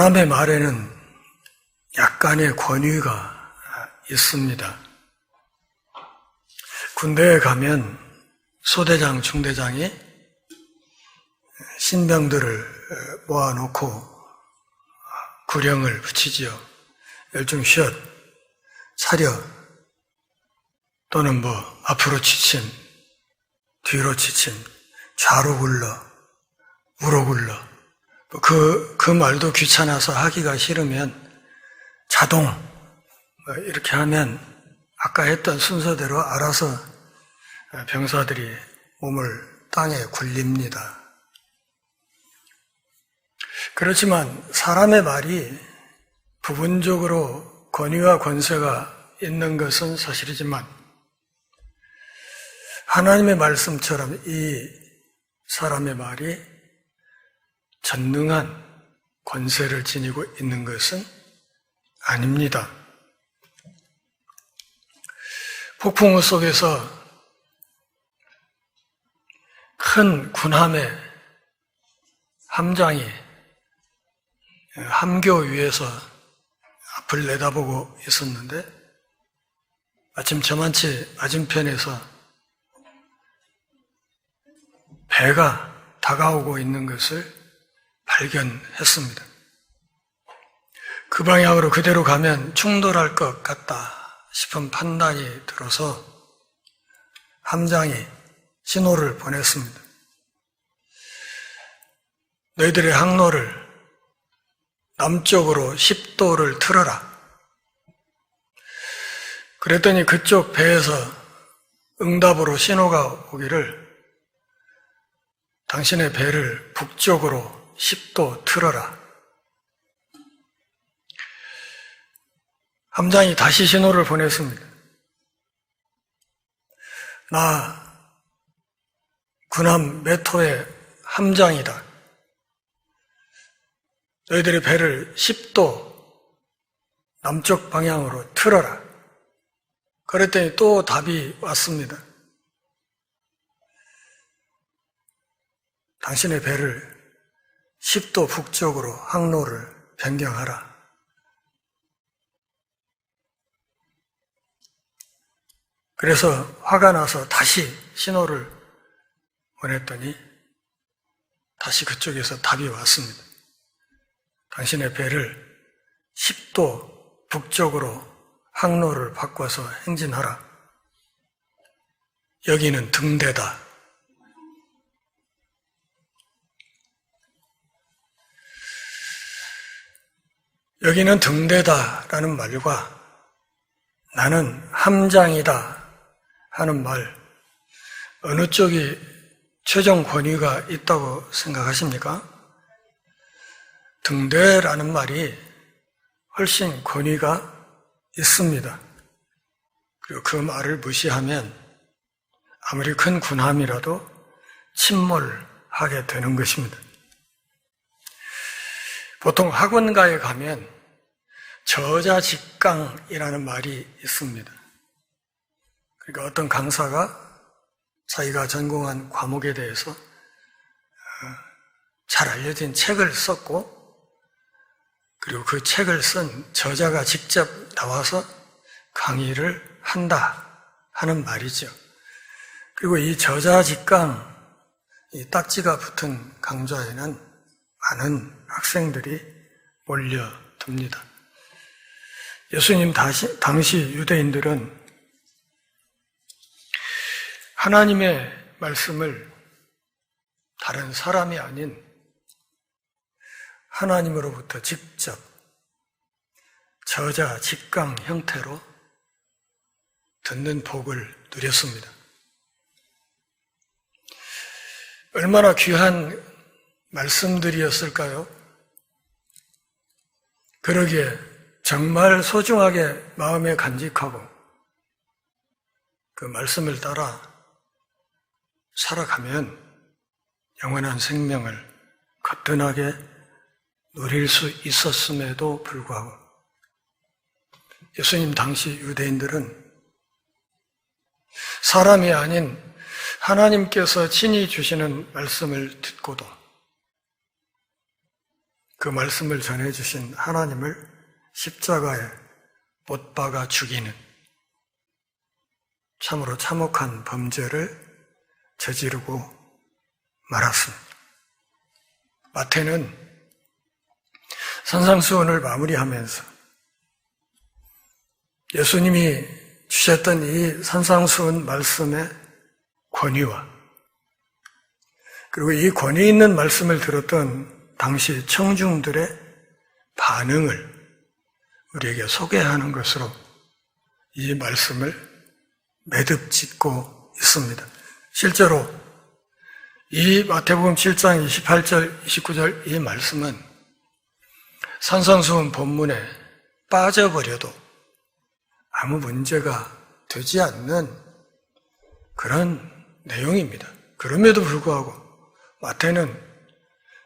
사람의 말에는 약간의 권위가 있습니다. 군대에 가면 소대장, 중대장이 신병들을 모아놓고 구령을 붙이지요. 열중 쉿, 차려, 또는 앞으로 지침, 뒤로 지침, 좌로 굴러, 우로 굴러. 그 말도 귀찮아서 하기가 싫으면 자동, 이렇게 하면 아까 했던 순서대로 알아서 병사들이 몸을 땅에 굴립니다. 그렇지만 사람의 말이 부분적으로 권위와 권세가 있는 것은 사실이지만 하나님의 말씀처럼 이 사람의 말이 전능한 권세를 지니고 있는 것은 아닙니다. 폭풍우 속에서 큰 군함의 함장이 함교 위에서 앞을 내다보고 있었는데 마침 저만치 맞은편에서 배가 다가오고 있는 것을 발견했습니다. 그 방향으로 그대로 가면 충돌할 것 같다 싶은 판단이 들어서 함장이 신호를 보냈습니다. 너희들의 항로를 남쪽으로 10도를 틀어라. 그랬더니 그쪽 배에서 응답으로 신호가 오기를 당신의 배를 북쪽으로 10도 틀어라. 함장이 다시 신호를 보냈습니다. 나 군함 메토의 함장이다. 너희들의 배를 10도 남쪽 방향으로 틀어라. 그랬더니 또 답이 왔습니다. 당신의 배를 10도 북쪽으로 항로를 변경하라. 그래서 화가 나서 다시 신호를 보냈더니 다시 그쪽에서 답이 왔습니다. 당신의 배를 10도 북쪽으로 항로를 바꿔서 행진하라. 여기는 등대다. 여기는 등대다라는 말과 나는 함장이다 하는 말, 어느 쪽이 최종 권위가 있다고 생각하십니까? 등대라는 말이 훨씬 권위가 있습니다. 그리고 그 말을 무시하면 아무리 큰 군함이라도 침몰하게 되는 것입니다. 보통 학원가에 가면 저자직강이라는 말이 있습니다. 그러니까 어떤 강사가 자기가 전공한 과목에 대해서 잘 알려진 책을 썼고 그리고 그 책을 쓴 저자가 직접 나와서 강의를 한다 하는 말이죠. 그리고 이 저자직강, 이 딱지가 붙은 강좌에는 많은 학생들이 몰려듭니다. 예수님 당시 유대인들은 하나님의 말씀을 다른 사람이 아닌 하나님으로부터 직접 저자, 직강 형태로 듣는 복을 누렸습니다. 얼마나 귀한 말씀들이었을까요? 그러기에 정말 소중하게 마음에 간직하고 그 말씀을 따라 살아가면 영원한 생명을 거뜬하게 누릴 수 있었음에도 불구하고 예수님 당시 유대인들은 사람이 아닌 하나님께서 친히 주시는 말씀을 듣고도 그 말씀을 전해주신 하나님을 십자가에 못 박아 죽이는 참으로 참혹한 범죄를 저지르고 말았습니다. 마태는 산상수훈을 마무리하면서 예수님이 주셨던 이 산상수훈 말씀의 권위와 그리고 이 권위 있는 말씀을 들었던 당시 청중들의 반응을 우리에게 소개하는 것으로 이 말씀을 매듭 짓고 있습니다. 실제로 이 마태복음 7장 28절, 29절 이 말씀은 산상수훈 본문에 빠져버려도 아무 문제가 되지 않는 그런 내용입니다. 그럼에도 불구하고 마태는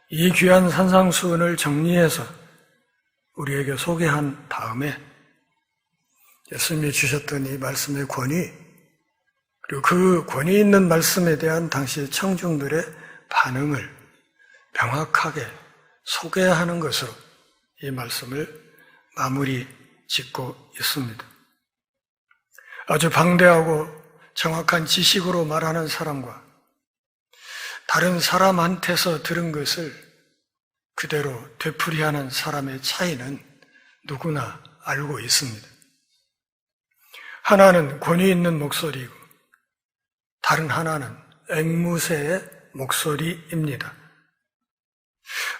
이 귀한 산상수훈을 정리해서 우리에게 소개한 다음에 예수님이 주셨던 이 말씀의 권위, 그리고 그 권위 있는 말씀에 대한 당시 청중들의 반응을 명확하게 소개하는 것으로 이 말씀을 마무리 짓고 있습니다. 아주 방대하고 정확한 지식으로 말하는 사람과 다른 사람한테서 들은 것을 그대로 되풀이하는 사람의 차이는 누구나 알고 있습니다. 하나는 권위 있는 목소리이고 다른 하나는 앵무새의 목소리입니다.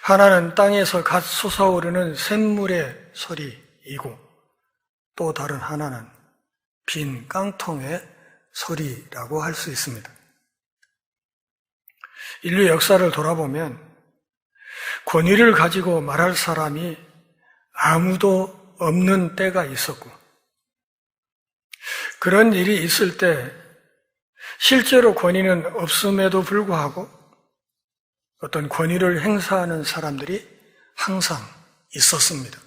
하나는 땅에서 갓 솟아오르는 샘물의 소리이고 또 다른 하나는 빈 깡통의 소리라고 할 수 있습니다. 인류 역사를 돌아보면 권위를 가지고 말할 사람이 아무도 없는 때가 있었고 그런 일이 있을 때 실제로 권위는 없음에도 불구하고 어떤 권위를 행사하는 사람들이 항상 있었습니다.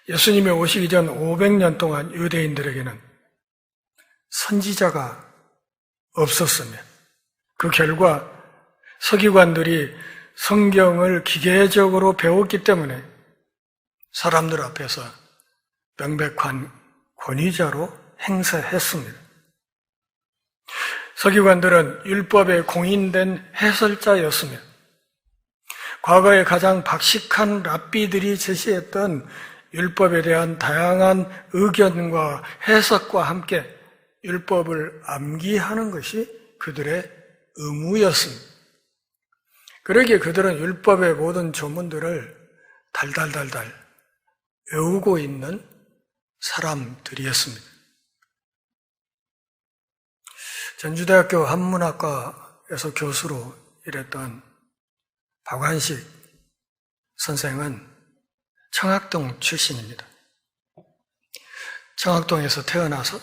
예수님이 오시기 전 500년 동안 유대인들에게는 선지자가 없었으며 그 결과 서기관들이 성경을 기계적으로 배웠기 때문에 사람들 앞에서 명백한 권위자로 행세했습니다. 서기관들은 율법에 공인된 해설자였으며 과거에 가장 박식한 랍비들이 제시했던 율법에 대한 다양한 의견과 해석과 함께 율법을 암기하는 것이 그들의 의무였습니다. 그러기에 그들은 율법의 모든 조문들을 달달달달 외우고 있는 사람들이었습니다. 전주대학교 한문학과에서 교수로 일했던 박완식 선생은 청학동 출신입니다. 청학동에서 태어나서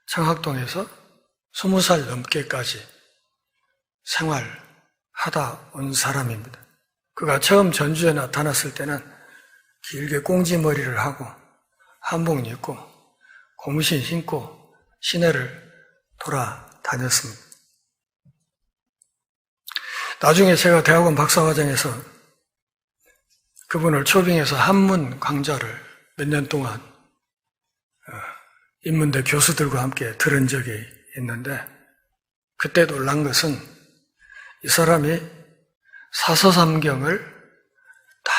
청학동에서 20살 넘게까지 생활하다 온 사람입니다. 그가 처음 전주에 나타났을 때는 길게 꽁지머리를 하고 한복 입고 고무신 신고 시내를 돌아다녔습니다. 나중에 제가 대학원 박사과정에서 그분을 초빙해서 한문 강좌를 몇 년 동안 인문대 교수들과 함께 들은 적이 있는데 그때 놀란 것은 이 사람이 사서삼경을 다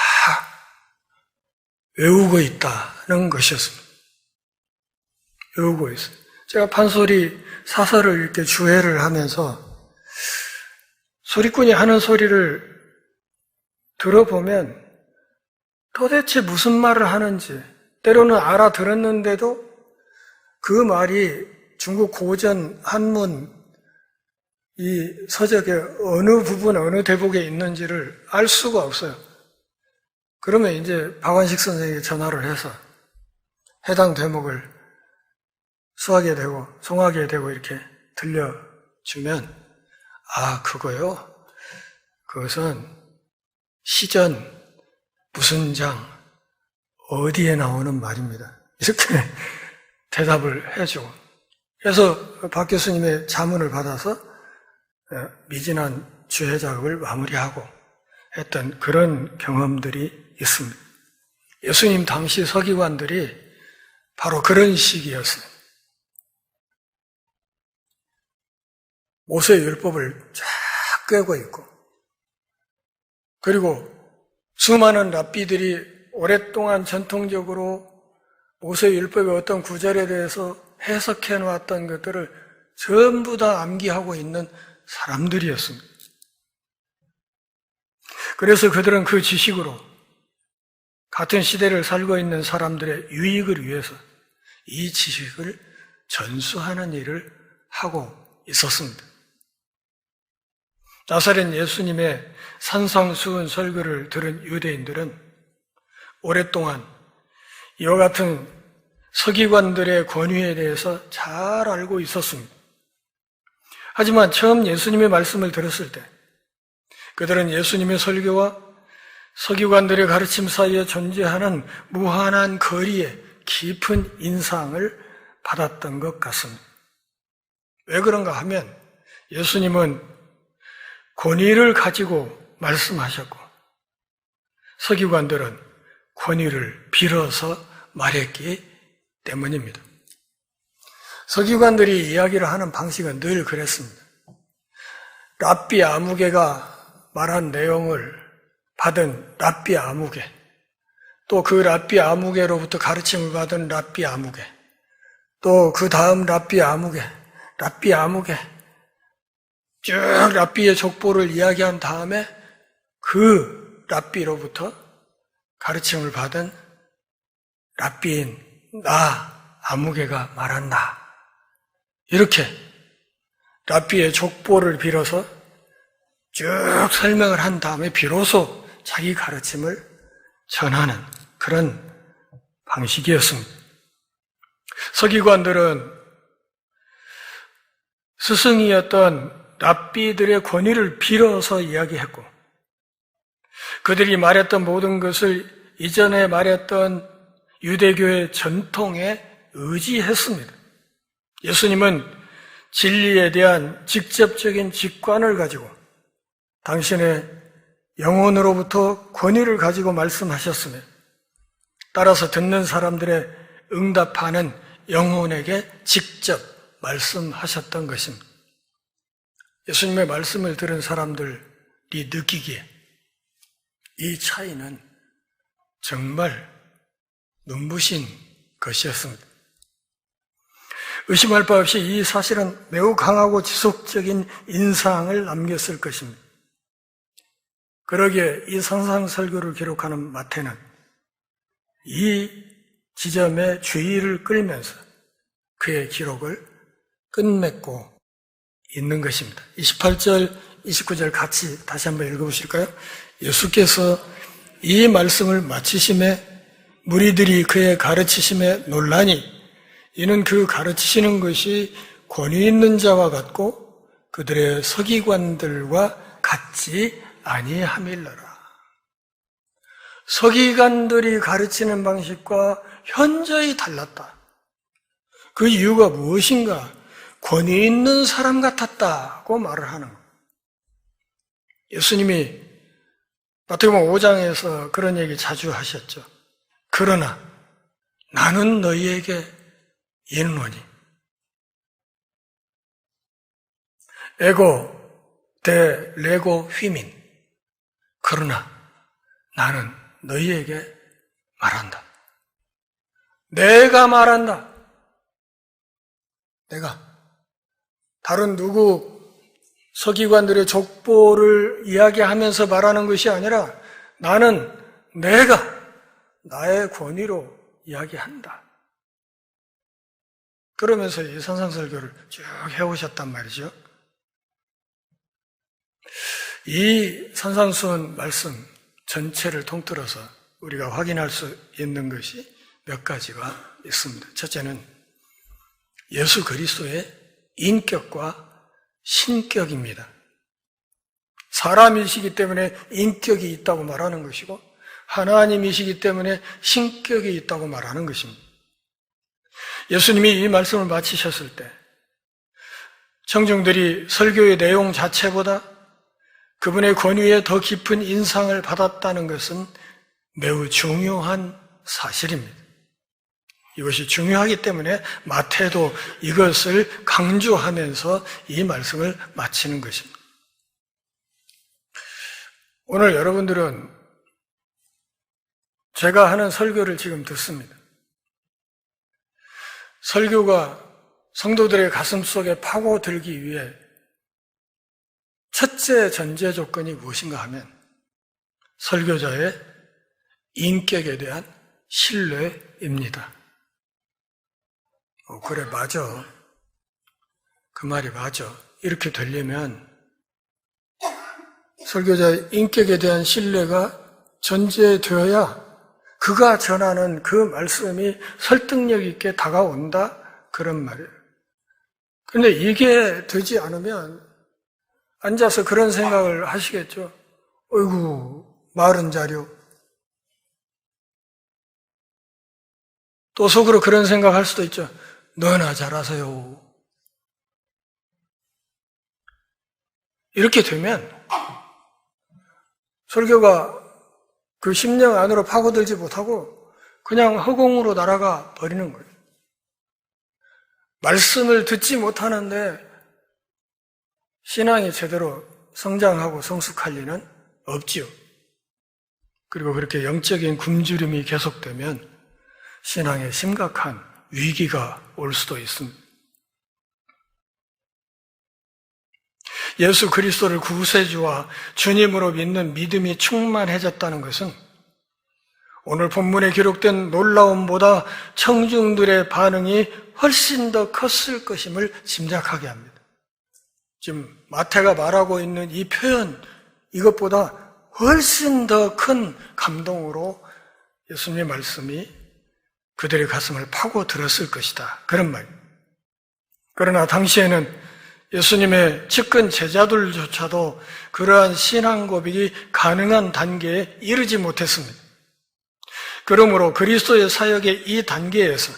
외우고 있다는 것이었습니다. 외우고 있어요. 제가 판소리 사서를 이렇게 주해를 하면서 소리꾼이 하는 소리를 들어보면 도대체 무슨 말을 하는지 때로는 알아들었는데도 그 말이 중국 고전 한문 이 서적의 어느 부분, 어느 대목에 있는지를 알 수가 없어요. 그러면 이제 박완식 선생에게 전화를 해서 해당 대목을 수하게 되고 송하게 되고 이렇게 들려주면 아, 그거요? 그것은 시전 무슨 장 어디에 나오는 말입니다. 이렇게 대답을 해주고 그래서 박 교수님의 자문을 받아서 미진한 주해 작업을 마무리하고 했던 그런 경험들이 있습니다. 예수님 당시 서기관들이 바로 그런 시기였어요. 모세의 율법을 쫙 꿰고 있고, 그리고 수많은 랍비들이 오랫동안 전통적으로 모세의 율법의 어떤 구절에 대해서 해석해 놓았던 것들을 전부 다 암기하고 있는 사람들이었습니다. 그래서 그들은 그 지식으로 같은 시대를 살고 있는 사람들의 유익을 위해서 이 지식을 전수하는 일을 하고 있었습니다. 나사렛 예수님의 산상수훈 설교를 들은 유대인들은 오랫동안 이와 같은 서기관들의 권위에 대해서 잘 알고 있었습니다. 하지만 처음 예수님의 말씀을 들었을 때 그들은 예수님의 설교와 서기관들의 가르침 사이에 존재하는 무한한 거리에 깊은 인상을 받았던 것 같습니다. 왜 그런가 하면 예수님은 권위를 가지고 말씀하셨고 서기관들은 권위를 빌어서 말했기 때문입니다. 서기관들이 이야기를 하는 방식은 늘 그랬습니다. 랍비 아무개가 말한 내용을 받은 랍비 아무개, 또 그 랍비 아무개로부터 가르침을 받은 랍비 아무개, 또 그 다음 랍비 아무개, 쭉 랍비의 족보를 이야기한 다음에 그 랍비로부터 가르침을 받은 랍비인 나 아무개가 말한다. 이렇게 랍비의 족보를 빌어서 쭉 설명을 한 다음에 비로소 자기 가르침을 전하는 그런 방식이었습니다. 서기관들은 스승이었던 랍비들의 권위를 빌어서 이야기했고 그들이 말했던 모든 것을 이전에 말했던 유대교의 전통에 의지했습니다. 예수님은 진리에 대한 직접적인 직관을 가지고 당신의 영혼으로부터 권위를 가지고 말씀하셨으며 따라서 듣는 사람들의 응답하는 영혼에게 직접 말씀하셨던 것입니다. 예수님의 말씀을 들은 사람들이 느끼기에 이 차이는 정말 눈부신 것이었습니다. 의심할 바 없이 이 사실은 매우 강하고 지속적인 인상을 남겼을 것입니다. 그러기에 이 산상설교를 기록하는 마태는 이 지점에 주의를 끌면서 그의 기록을 끝맺고 있는 것입니다. 28절, 29절 같이 다시 한번 읽어보실까요? 예수께서 이 말씀을 마치심에 무리들이 그의 가르치심에 놀라니 이는 그 가르치시는 것이 권위 있는 자와 같고 그들의 서기관들과 같지 아니함일러라. 서기관들이 가르치는 방식과 현저히 달랐다. 그 이유가 무엇인가? 권위 있는 사람 같았다고 말을 하는 거예요. 예수님이 마태복음 5장에서 그런 얘기 자주 하셨죠. 그러나 나는 너희에게 이르노니 에고 데 레고 휘민 그러나 나는 너희에게 말한다. 내가 말한다. 내가 다른 누구 서기관들의 족보를 이야기하면서 말하는 것이 아니라 나는 내가 나의 권위로 이야기한다. 그러면서 이 산상설교를 쭉 해오셨단 말이죠. 이 산상수훈 말씀 전체를 통틀어서 우리가 확인할 수 있는 것이 몇 가지가 있습니다. 첫째는 예수 그리스도의 인격과 신격입니다. 사람이시기 때문에 인격이 있다고 말하는 것이고 하나님이시기 때문에 신격이 있다고 말하는 것입니다. 예수님이 이 말씀을 마치셨을 때 청중들이 설교의 내용 자체보다 그분의 권위에 더 깊은 인상을 받았다는 것은 매우 중요한 사실입니다. 이것이 중요하기 때문에 마태도 이것을 강조하면서 이 말씀을 마치는 것입니다. 오늘 여러분들은 제가 하는 설교를 지금 듣습니다. 설교가 성도들의 가슴 속에 파고들기 위해 첫째 전제 조건이 무엇인가 하면 설교자의 인격에 대한 신뢰입니다. 그래, 맞아. 그 말이 맞아. 이렇게 되려면 설교자의 인격에 대한 신뢰가 전제되어야 그가 전하는 그 말씀이 설득력 있게 다가온다? 그런 말이에요. 그런데 이게 되지 않으면 앉아서 그런 생각을 하시겠죠. 어이구, 마른 자료. 또 속으로 그런 생각할 수도 있죠. 너나 잘하세요. 이렇게 되면 설교가 그 심령 안으로 파고들지 못하고 그냥 허공으로 날아가 버리는 거예요. 말씀을 듣지 못하는데 신앙이 제대로 성장하고 성숙할 리는 없지요. 그리고 그렇게 영적인 굶주림이 계속되면 신앙에 심각한 위기가 올 수도 있습니다. 예수 그리스도를 구세주와 주님으로 믿는 믿음이 충만해졌다는 것은 오늘 본문에 기록된 놀라움보다 청중들의 반응이 훨씬 더 컸을 것임을 짐작하게 합니다. 지금 마태가 말하고 있는 이 표현, 이것보다 훨씬 더 큰 감동으로 예수님의 말씀이 그들의 가슴을 파고들었을 것이다. 그런 말입니다. 그러나 당시에는 예수님의 측근 제자들조차도 그러한 신앙 고백이 가능한 단계에 이르지 못했습니다. 그러므로 그리스도의 사역의 이 단계에서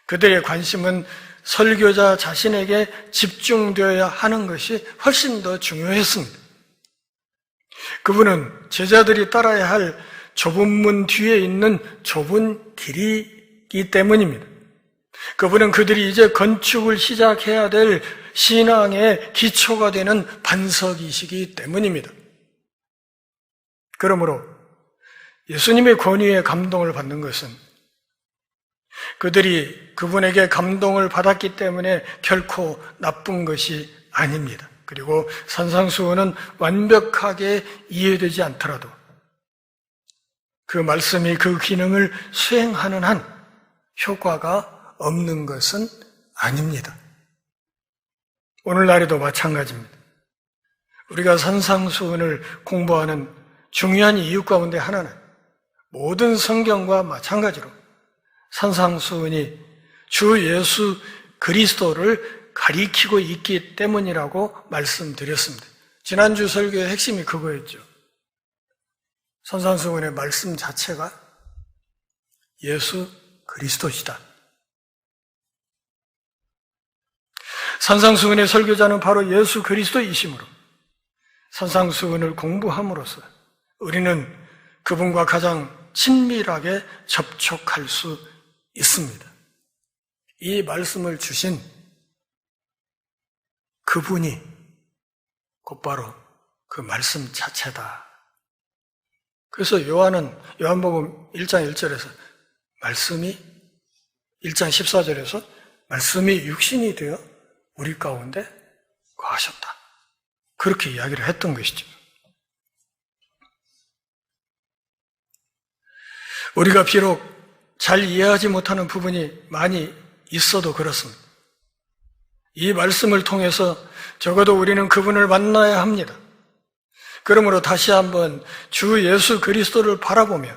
그들의 관심은 설교자 자신에게 집중되어야 하는 것이 훨씬 더 중요했습니다. 그분은 제자들이 따라야 할 좁은 문 뒤에 있는 좁은 길이기 때문입니다. 그분은 그들이 이제 건축을 시작해야 될 신앙의 기초가 되는 반석이시기 때문입니다. 그러므로 예수님의 권위에 감동을 받는 것은 그들이 그분에게 감동을 받았기 때문에 결코 나쁜 것이 아닙니다. 그리고 산상수훈은 완벽하게 이해되지 않더라도 그 말씀이 그 기능을 수행하는 한 효과가 없는 것은 아닙니다. 오늘날에도 마찬가지입니다. 우리가 산상수훈을 공부하는 중요한 이유 가운데 하나는 모든 성경과 마찬가지로 산상수훈이 주 예수 그리스도를 가리키고 있기 때문이라고 말씀드렸습니다. 지난주 설교의 핵심이 그거였죠. 산상수훈의 말씀 자체가 예수 그리스도시다. 산상수훈의 설교자는 바로 예수 그리스도이시므로 산상수훈을 공부함으로써 우리는 그분과 가장 친밀하게 접촉할 수 있습니다. 이 말씀을 주신 그분이 곧바로 그 말씀 자체다. 그래서 요한복음 1장 1절에서 말씀이 1장 14절에서 말씀이 육신이 되어 우리 가운데 거하셨다. 그렇게 이야기를 했던 것이죠. 우리가 비록 잘 이해하지 못하는 부분이 많이 있어도 그렇습니다. 이 말씀을 통해서 적어도 우리는 그분을 만나야 합니다. 그러므로 다시 한번 주 예수 그리스도를 바라보며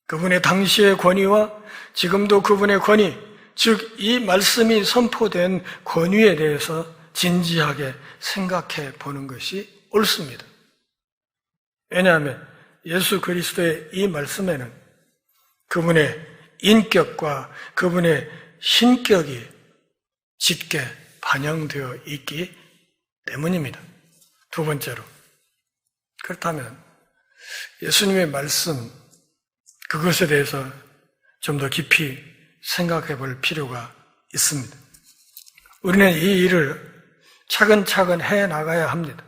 그분의 당시의 권위와 지금도 그분의 권위, 즉 이 말씀이 선포된 권위에 대해서 진지하게 생각해 보는 것이 옳습니다. 왜냐하면 예수 그리스도의 이 말씀에는 그분의 인격과 그분의 신격이 짙게 반영되어 있기 때문입니다. 두 번째로 그렇다면 예수님의 말씀, 그것에 대해서 좀 더 깊이 생각해 볼 필요가 있습니다. 우리는 이 일을 차근차근 해 나가야 합니다.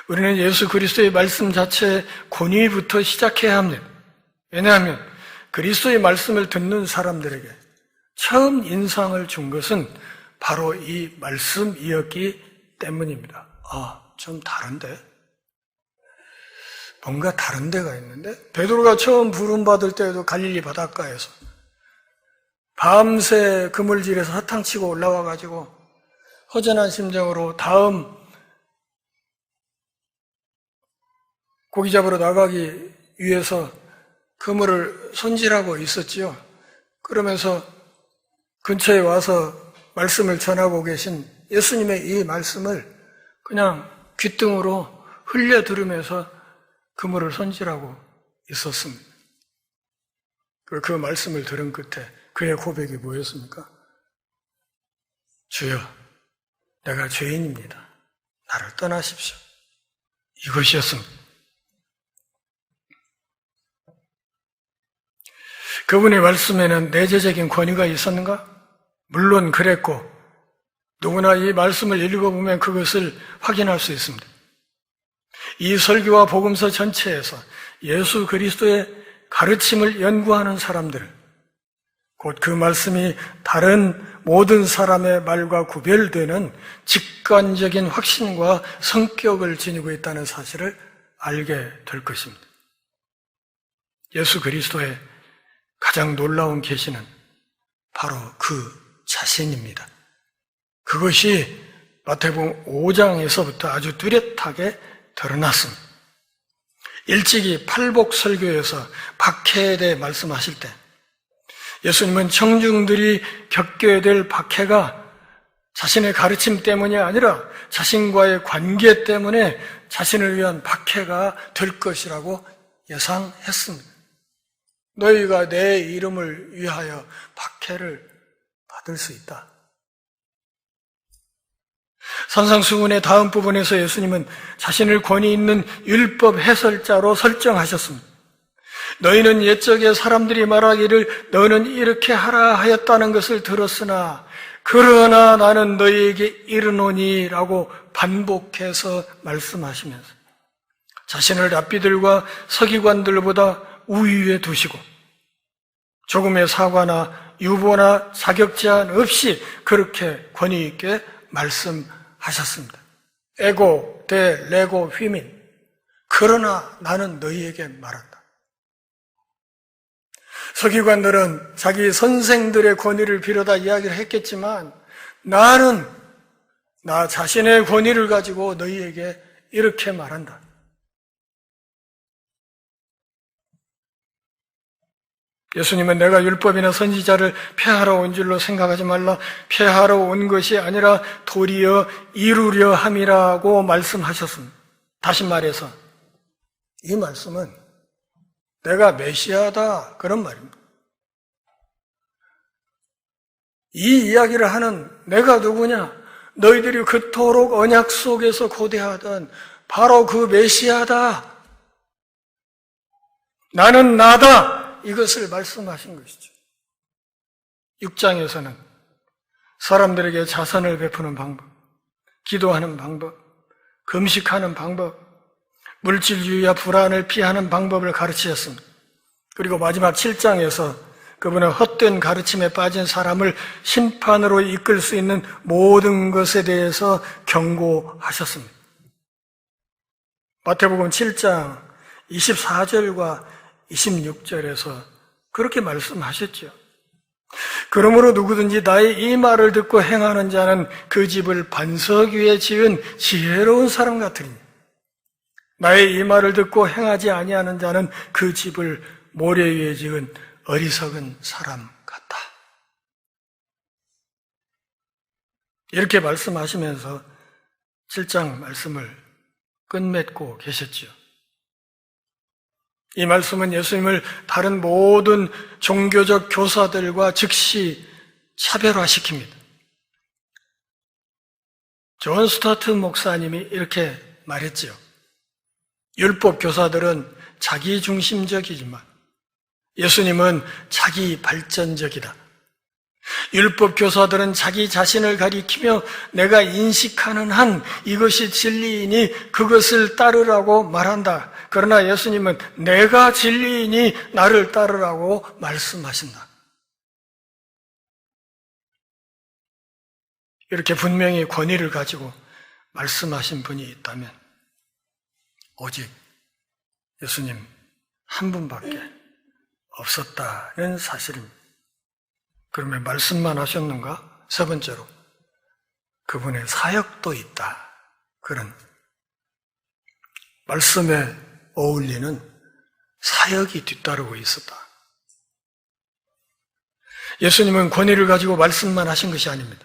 우리는 예수 그리스도의 말씀 자체의 권위부터 시작해야 합니다. 왜냐하면 그리스도의 말씀을 듣는 사람들에게 처음 인상을 준 것은 바로 이 말씀이었기 때문입니다. 좀 다른데? 뭔가 다른 데가 있는데? 베드로가 처음 부름받을 때에도 갈릴리 바닷가에서 밤새 그물질에서 사탕치고 올라와가지고 허전한 심정으로 다음 고기 잡으러 나가기 위해서 그물을 손질하고 있었지요. 그러면서 근처에 와서 말씀을 전하고 계신 예수님의 이 말씀을 그냥 귓등으로 흘려 들으면서 그물을 손질하고 있었습니다. 그 말씀을 들은 끝에 그의 고백이 뭐였습니까? 주여, 내가 죄인입니다. 나를 떠나십시오. 이것이었습니다. 그분의 말씀에는 내재적인 권위가 있었는가? 물론 그랬고 누구나 이 말씀을 읽어보면 그것을 확인할 수 있습니다. 이 설교와 복음서 전체에서 예수 그리스도의 가르침을 연구하는 사람들, 곧 그 말씀이 다른 모든 사람의 말과 구별되는 직관적인 확신과 성격을 지니고 있다는 사실을 알게 될 것입니다. 예수 그리스도의 가장 놀라운 계시는 바로 그 자신입니다. 그것이 마태복음 5장에서부터 아주 뚜렷하게 드러났습니다. 일찍이 팔복 설교에서 박해에 대해 말씀하실 때 예수님은 청중들이 겪게 될 박해가 자신의 가르침 때문이 아니라 자신과의 관계 때문에 자신을 위한 박해가 될 것이라고 예상했습니다. 너희가 내 이름을 위하여 박해를 받을 수 있다. 산상수훈의 다음 부분에서 예수님은 자신을 권위 있는 율법 해설자로 설정하셨습니다. 너희는 옛적에 사람들이 말하기를 너는 이렇게 하라 하였다는 것을 들었으나 그러나 나는 너희에게 이르노니 라고 반복해서 말씀하시면서 자신을 랍비들과 서기관들보다 우위에 두시고 조금의 사과나 유보나 자격 제한 없이 그렇게 권위 있게 말씀하셨습니다. 에고 데 레고 휘민, 그러나 나는 너희에게 말한다. 서기관들은 자기 선생들의 권위를 빌어다 이야기를 했겠지만 나는 나 자신의 권위를 가지고 너희에게 이렇게 말한다. 예수님은 내가 율법이나 선지자를 폐하러 온 줄로 생각하지 말라. 폐하러 온 것이 아니라 도리어 이루려 함이라고 말씀하셨습니다. 다시 말해서 이 말씀은 내가 메시아다 그런 말입니다. 이 이야기를 하는 내가 누구냐? 너희들이 그토록 언약 속에서 고대하던 바로 그 메시아다. 나는 나다. 이것을 말씀하신 것이죠. 6장에서는 사람들에게 자선을 베푸는 방법, 기도하는 방법, 금식하는 방법, 물질주의와 불안을 피하는 방법을 가르치셨습니다. 그리고 마지막 7장에서 그분은 헛된 가르침에 빠진 사람을 심판으로 이끌 수 있는 모든 것에 대해서 경고하셨습니다. 마태복음 7장 24절과 26절에서 그렇게 말씀하셨죠. 그러므로 누구든지 나의 이 말을 듣고 행하는 자는 그 집을 반석 위에 지은 지혜로운 사람 같으니 나의 이 말을 듣고 행하지 아니하는 자는 그 집을 모래 위에 지은 어리석은 사람 같다. 이렇게 말씀하시면서 7장 말씀을 끝맺고 계셨죠. 이 말씀은 예수님을 다른 모든 종교적 교사들과 즉시 차별화시킵니다. 존 스타트 목사님이 이렇게 말했지요. 율법 교사들은 자기 중심적이지만 예수님은 자기 발전적이다. 율법 교사들은 자기 자신을 가리키며 내가 인식하는 한 이것이 진리이니 그것을 따르라고 말한다. 그러나 예수님은 내가 진리이니 나를 따르라고 말씀하신다. 이렇게 분명히 권위를 가지고 말씀하신 분이 있다면 오직 예수님 한 분밖에 없었다는 사실입니다. 그러면 말씀만 하셨는가? 세 번째로 그분의 사역도 있다. 그런 말씀에 어울리는 사역이 뒤따르고 있었다. 예수님은 권위를 가지고 말씀만 하신 것이 아닙니다.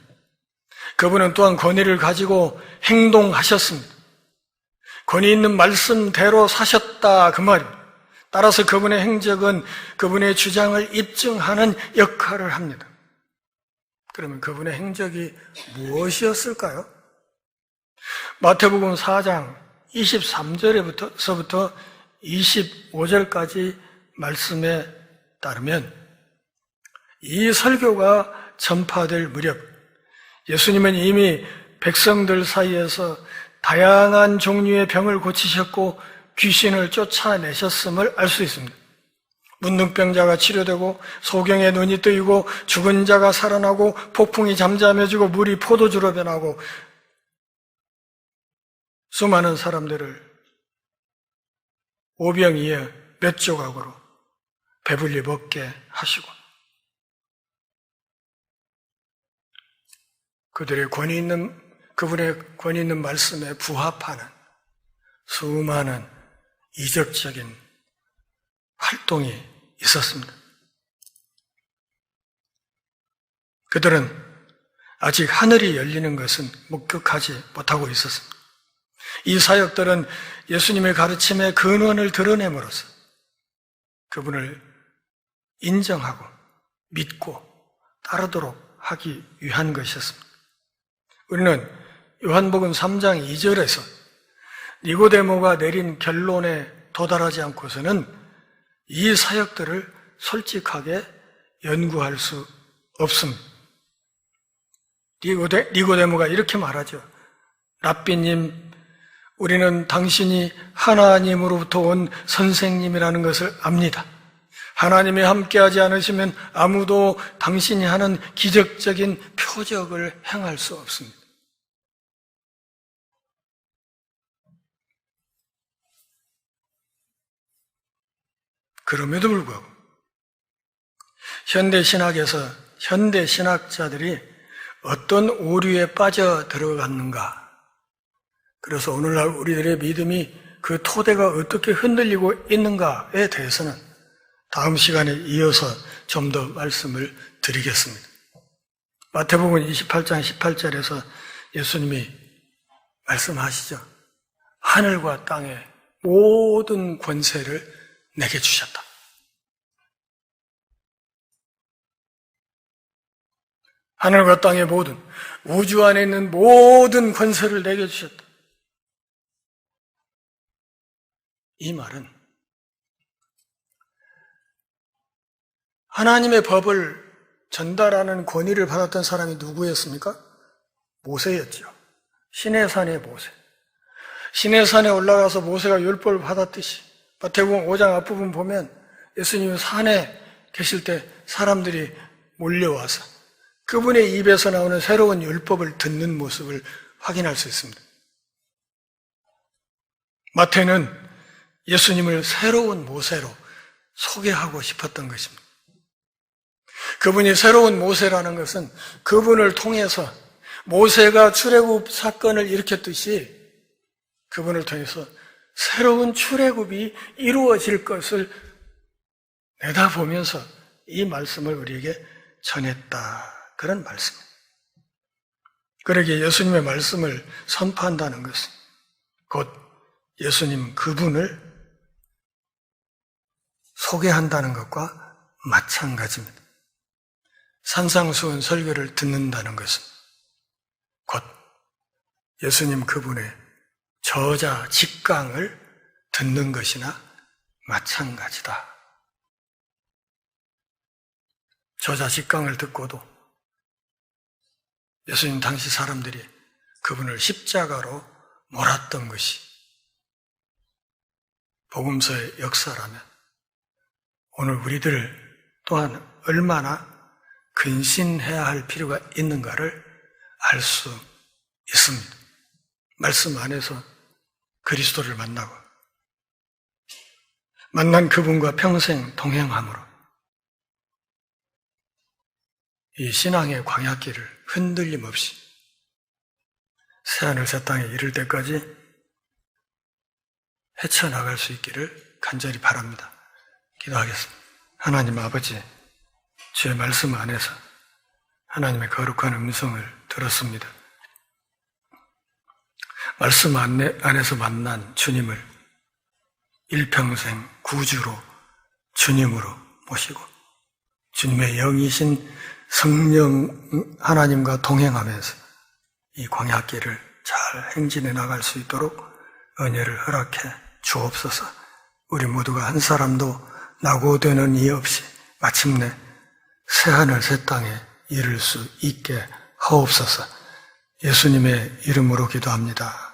그분은 또한 권위를 가지고 행동하셨습니다. 권위 있는 말씀대로 사셨다 그 말입니다. 따라서 그분의 행적은 그분의 주장을 입증하는 역할을 합니다. 그러면 그분의 행적이 무엇이었을까요? 마태복음 4장 23절에서부터 25절까지 말씀에 따르면 이 설교가 전파될 무렵 예수님은 이미 백성들 사이에서 다양한 종류의 병을 고치셨고 귀신을 쫓아내셨음을 알 수 있습니다. 문둥병자가 치료되고 소경의 눈이 뜨이고 죽은 자가 살아나고 폭풍이 잠잠해지고 물이 포도주로 변하고 수많은 사람들을 오병이어 몇 조각으로 배불리 먹게 하시고 그들의 그분의 권위 있는 말씀에 부합하는 수많은 이적적인 활동이 있었습니다. 그들은 아직 하늘이 열리는 것은 목격하지 못하고 있었습니다. 이 사역들은 예수님의 가르침의 근원을 드러냄으로써 그분을 인정하고 믿고 따르도록 하기 위한 것이었습니다. 우리는 요한복음 3장 2절에서 니고데모가 내린 결론에 도달하지 않고서는 이 사역들을 솔직하게 연구할 수 없습니다. 니고데모가 이렇게 말하죠. 랍비님, 우리는 당신이 하나님으로부터 온 선생님이라는 것을 압니다. 하나님이 함께하지 않으시면 아무도 당신이 하는 기적적인 표적을 행할 수 없습니다. 그럼에도 불구하고 현대 신학자들이 어떤 오류에 빠져 들어갔는가? 그래서 오늘날 우리들의 믿음이 그 토대가 어떻게 흔들리고 있는가에 대해서는 다음 시간에 이어서 좀 더 말씀을 드리겠습니다. 마태복음 28장 18절에서 예수님이 말씀하시죠. 하늘과 땅의 모든 권세를 내게 주셨다. 하늘과 땅의 모든, 우주 안에 있는 모든 권세를 내게 주셨다. 이 말은 하나님의 법을 전달하는 권위를 받았던 사람이 누구였습니까? 모세였죠. 시내산의 모세. 시내산에 올라가서 모세가 율법을 받았듯이 마태복음 5장 앞부분 보면 예수님이 산에 계실 때 사람들이 몰려와서 그분의 입에서 나오는 새로운 율법을 듣는 모습을 확인할 수 있습니다. 마태는 예수님을 새로운 모세로 소개하고 싶었던 것입니다. 그분이 새로운 모세라는 것은 그분을 통해서 모세가 출애굽 사건을 일으켰듯이 그분을 통해서 새로운 출애굽이 이루어질 것을 내다보면서 이 말씀을 우리에게 전했다. 그런 말씀입니다. 그러기에 예수님의 말씀을 선포한다는 것은 곧 예수님 그분을 소개한다는 것과 마찬가지입니다. 산상수훈 설교를 듣는다는 것은 곧 예수님 그분의 저자 직강을 듣는 것이나 마찬가지다. 저자 직강을 듣고도 예수님 당시 사람들이 그분을 십자가로 몰았던 것이 복음서의 역사라면 오늘 우리들 또한 얼마나 근신해야 할 필요가 있는가를 알 수 있습니다. 말씀 안에서 그리스도를 만나고 만난 그분과 평생 동행함으로 이 신앙의 광야길을 흔들림 없이 새하늘 새 땅에 이를 때까지 헤쳐나갈 수 있기를 간절히 바랍니다. 기도하겠습니다. 하나님 아버지, 주의 말씀 안에서 하나님의 거룩한 음성을 들었습니다. 말씀 안에서 만난 주님을 일평생 구주로 주님으로 모시고 주님의 영이신 성령 하나님과 동행하면서 이 광야길을 잘 행진해 나갈 수 있도록 은혜를 허락해 주옵소서. 우리 모두가 한 사람도 낙오되는 이 없이 마침내 새하늘 새 땅에 이를 수 있게 하옵소서. 예수님의 이름으로 기도합니다.